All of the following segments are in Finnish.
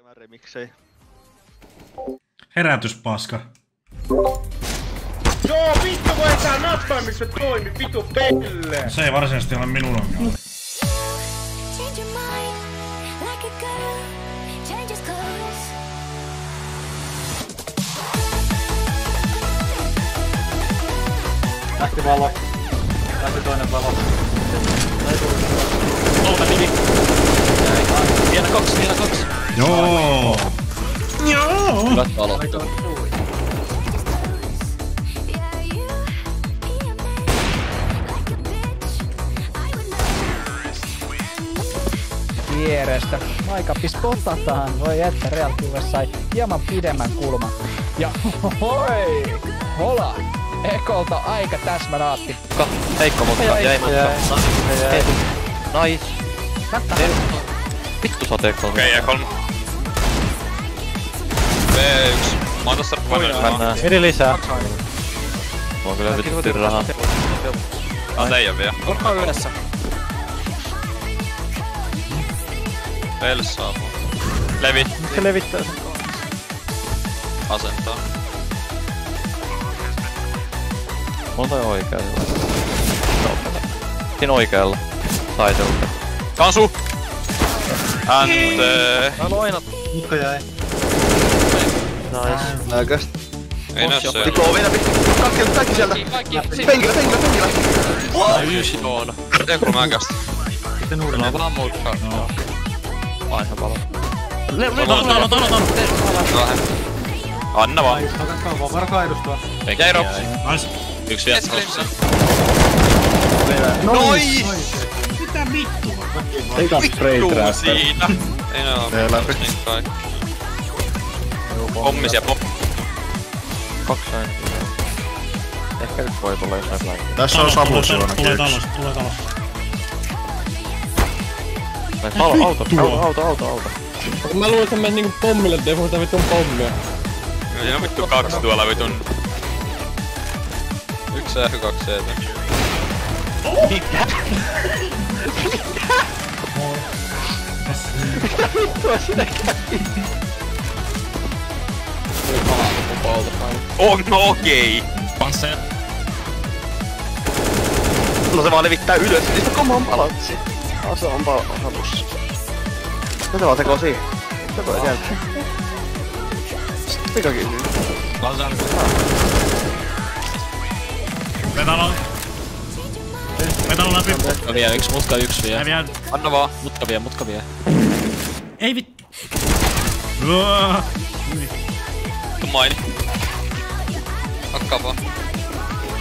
nämä remiksei. Herätyspaska. Joo, vittu kun ei tää nappaamista toimi, vittu pelle! Se ei varsinaisesti ole minun ongelma. Lähti valo. Lähti toinen valo. Kolme nimi. Vielä kaksi. Joo! Joo! Hyvät valot. Vierestä. Maikappi spotataan. Voi että Real Kives sai hieman pidemmän kulman. Ja hoi! Hola! Ekolta aika täsmäraatti. Heikko mutta jäi mutta. Nice. Vittu sä oot Ekol. Okei, Ekol. B1. Mä oon tossa Mennään. Eri lisää. Mulla on kyllä vittu rahaa. Ei oo vielä. Olkaa yhdessä. Vels saapuu. Levi. Se levittää sen. Asentaa. On toi oikea sillä. Siinä oikealla. Taitelta. Kansu! Häntee. Mä loinat. Mutka jäi. Nice. Nääkäst. Ei näy se. Tikoo vielä vittu. Kaikki sieltä. Penkillä. Ysidoona. Ekol mäkästä. Sitten uuden. Mulla on vaan mutka. Aihan valo. Anna vaan. Varkaa edustaa. Jäi rops. Nice. Yksi vielä. Nois! Mitä vittua? Vittu siinä. Ei nää oo. Niin kaikki. Pommisia pop. Kaksi aina. Ehkä nyt voi tulla jossain päin. Tässä on Savus jo ainakin. Tulee talos. Auto. Mä luulen, että sä menet niinku pommille, ettei puhuta vitun pommia. Siinä on vittu kaksi tuolla vitun. Yksi ja kaksi C-tä. Mitä vittua sinä kävi? Tuli pahaa koko polta päin. Oh, no okei. Passeja. No se vaan levittää ylös, niin sitä komaan palatsi. Ase on halussa. No se vaan tekoo siihen. Tekoo sieltä. Pikakin yli. Lansaan. Metalo läpi. Mutka vie, mutka vie. Ei vielä. Anna vaan. Mutka vie. Ei vittu. Vittu maini. Hakkaa vaan.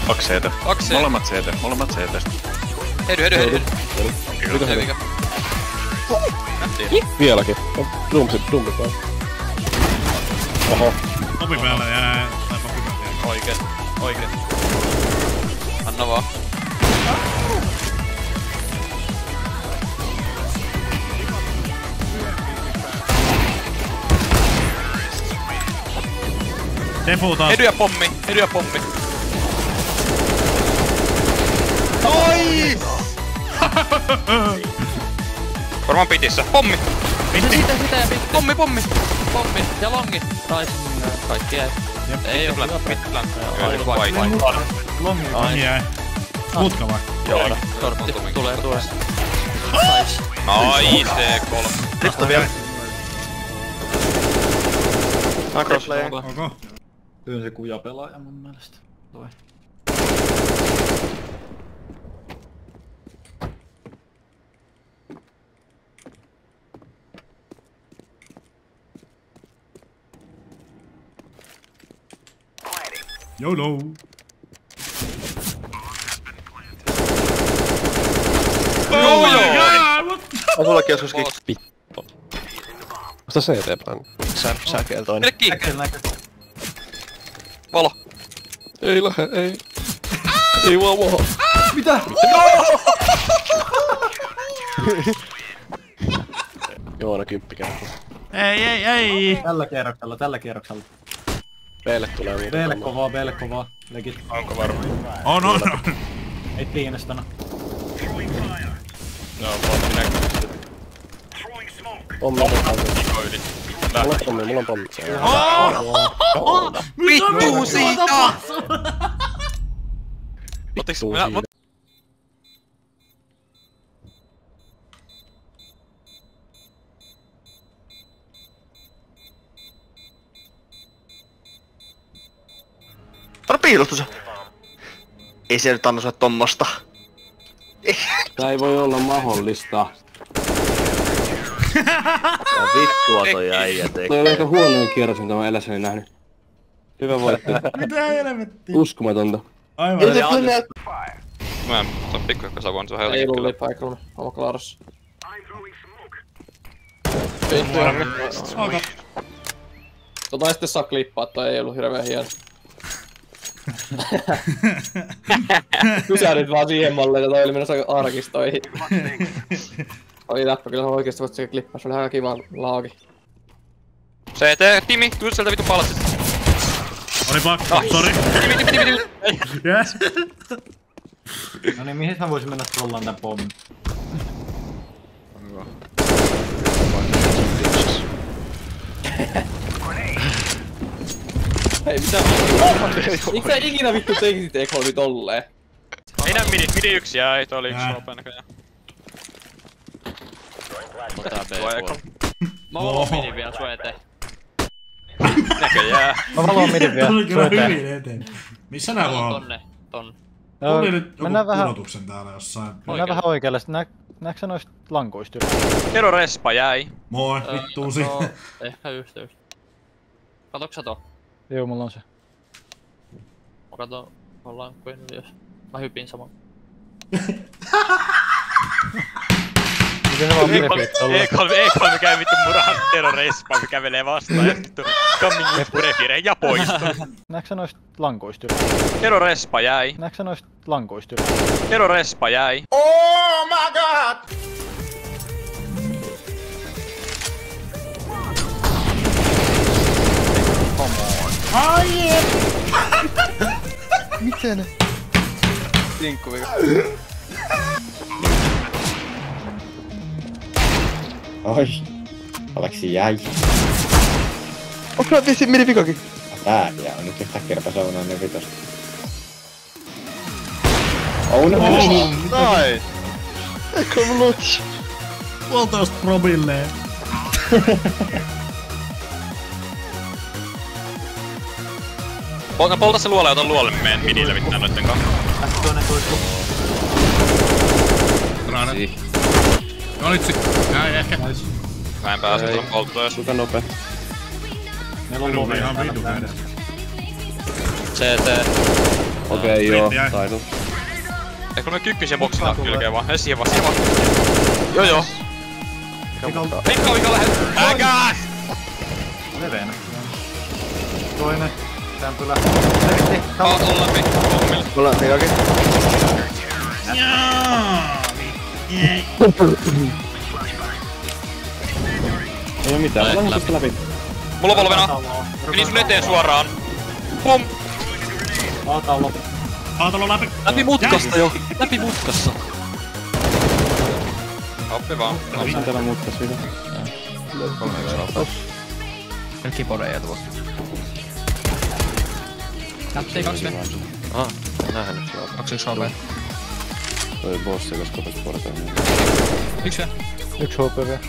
Kaksi C-tä. Kaksi C. Molemmat C-tä. Hedy. Kyllä. Nähtiin. Vieläkin. Dumpi päin. Oho. Popi päällä jää. Tai popi päällä. Oikein. Anna vaan. Defu taas. Hedy ja pommi. Oi! Varmaan pitissä. Pommi! Sitä ja pitti. Pommi. Ja longi. Nice. Kaikki jäi. Ei oo hyvä. Mitlan. Longi jäi. Mutka vai? Joo. Tortti. Tulee. Nice. C3. Lista vielä. Crossplay. Onko? Työnsi kuja pelaaja mun mielestä. Toi. YOLO. On sullakin joskus kick. Osta se eteenpäin. Säkeltoinen. Mene kiinni. Valo. Ei lähe, ei. Ei vaan. Mitä? Joona 10 kertaa. Ei. Tällä kierroksella. B:lle tulee muutama. B:lle kovaa. Legit. Onko varma? On. Ei kiinnostanut. Joo, pommi näkyy. On mennyt. Iko yli. Lähti. Mulla on pommi. Vittu siitä! Otiks minä... Anna piilustus. Ei se nyt anna sulle tommosta. Tää ei voi olla mahdollista. Ja vittua toi äijä teki. Toi oli aika huonoin kierros, mitä mä elässäni nähnyt. Hyvä voitto. Mitä helvettiä? Uskomatonta. Aivan. Mä on pikkuhakka savon, se on helvetti kyllä. Ei paikalla, oma klaarossa. Okay. Tota ei sitten saa klippaa, toi ei ollu hirveen hieno. Pysähdyt vaan siihen malliin, että toi oli menossa arkistoihin. Oli läppä, kyllä oikeesti voit sekä klippaa, se oli aika kiva laagi. CT, Timi, tuu sieltä vittu palatsit. Oli pakko, sori. Timi. Yes. No niin, mihin mä voisin mennä trollaan tän pommin? Hei, mitä? Miksi sä ikinä vittu tekisit Ekholmi tolleen? Ei näy midi yksi jää, ei toi oli yksi nopea näköjään. Ottaa B-puolella. Mä valon midin vielä sua eteen. Näköjään. Mä valon midin vielä. Tuli kyllä hyvin eteen. Missä nää voi olla? Tonne. Tuli nyt joku mennään vähän pudotuksen täällä jossain. Mennään vähän oikealle, sit näetkö sä noista lankuista yli? Kerro respa jäi. Moi, vittuusi. Ehkä just. Katoksa sä to? Juu, mulla on se. Mä katon lankkujen yli, jos mä hypin saman. Miten se vaan mirefiit ollaan? E3 käy vittu murahan Tero respa, me kävelee vastaan ja vittu coming with purefire ja poistuu. Näetkö sä noista lankuista yli? Kerro respa jäi. Näetkö sä noista lankuista yli? Kerro respa jäi. Oh my god! Miten? Tinkku vika. Oi. Aleksi jäi. Onko mä vissiin midi vikakin? Tää jää on nyt yhtä kertaa saunainen vitos. Oh no! Nice! Eikö mun luotsi? Puolitoista probilleen. Polta se luola ja ota luolle meidän midille mitään noitten kanssa. Toinen toistu. Raana. Olitsi. Näin ehkä. Mä en pääse tuolla polttoon jos. Kuka nopea? Meillä on Minun lovi. ihan vitun edes. CT. Okei joo, taitu. Eikö me kykkyisiä boksilla kylkeen vaan? Ei siihen vaan. Joo. Mikko lähellä. Äkäs! Leveenä. Toinen. Sämpylä. On läpi. Pommille. Mulla on vikakin. Ei oo mitään, ollaan tästä läpi. Mulla on polvena. Meni sun eteen suoraan. Pum! Aatalo. Aatalo läpi. Läpi mutkasta jo. Läpi mutkassa. Oppi vaan. On täällä mutkas vielä. Pelkki podeja tuo. Näptei 2 V. Aha, en nähnyt se. 2 HP. Toi bossi, koska pes portaan. 1 V. 1 HP vielä.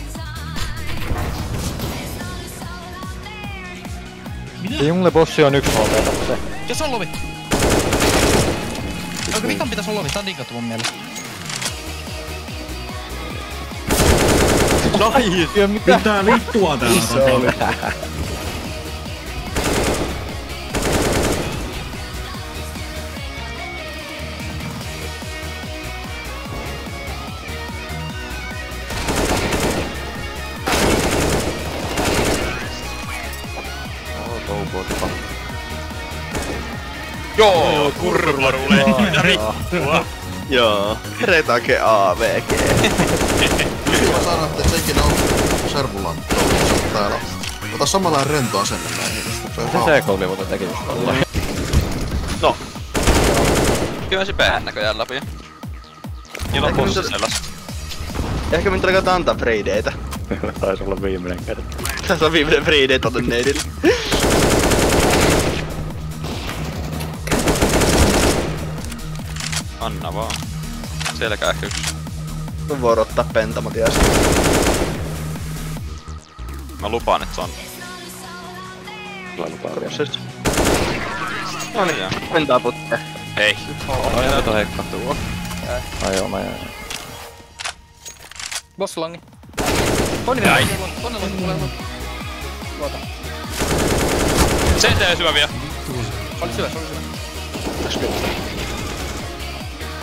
Ei mulle bossi on 1 HP tässä. Jos on lovi! Onko vikan pitäis olla lovi? Tää on dinkattu mun mielestä. Nice! Mitä vittua täällä on? Joo, kurvarule. Ja vittua. Joo, retake AVG. Mä sanon, että et ikinä on servulla täällä. Ota samanlainen rento asenne näihin. Se on C3 muuten teki. No. Kyllä se päähän näköjään läpi. Niillä on bossi sellas. Ehkä me nyt alkaa antaa freideitä. Taisi olla viimeinen kerta. Tässä on viimeinen Friday tonne neidille. Anna vaan. Selkää ehkä yksi. Sun voi ottaa pentama, ties. Mä lupaan, että se on. Mä lupaan korjausesta. Noniin. Pentaa putkeen. Ei. Ai näytä heikka. Tuo. Ai joo, mä jäin. Bosslangi. Jäi. Ponnellangi. Luota. CT syvä vielä. Olit syvä,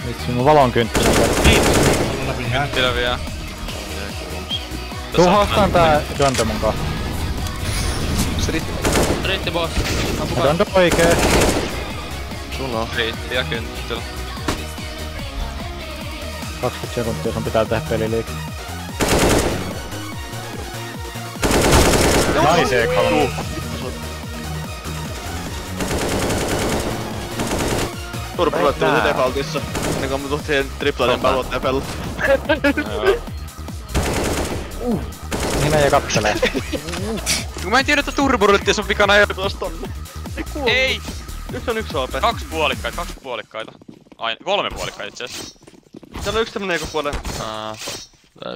Vitsi, mun valon kynttilä. Kynttilä vielä. Tuu haastaan tää Dante mun kanssa. Riitti boss. Dante oikee. Sulla on. Riitti ja kynttilä. 20 sekuntia sun pitää tehdä peliliike. Naisee kalmu. Turpuluetti oli defaultissa. Ennen kuin mä tuht siihen triplaten palvotteen pello. Niin ja kattelee. Kun mä en tiedä, että turburulettis on vikana ei Tuossa tonne. Ei kuulu. Ei! Nyt on yksi AP. 2 puolikkaita. Ai, 3 puolikkaita itse asiassa. Täällä on yksi tämmönen joku puolen.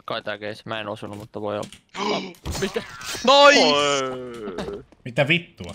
Kai tää case. Mä en osunut, mutta voi olla. Nois! Mitä vittua?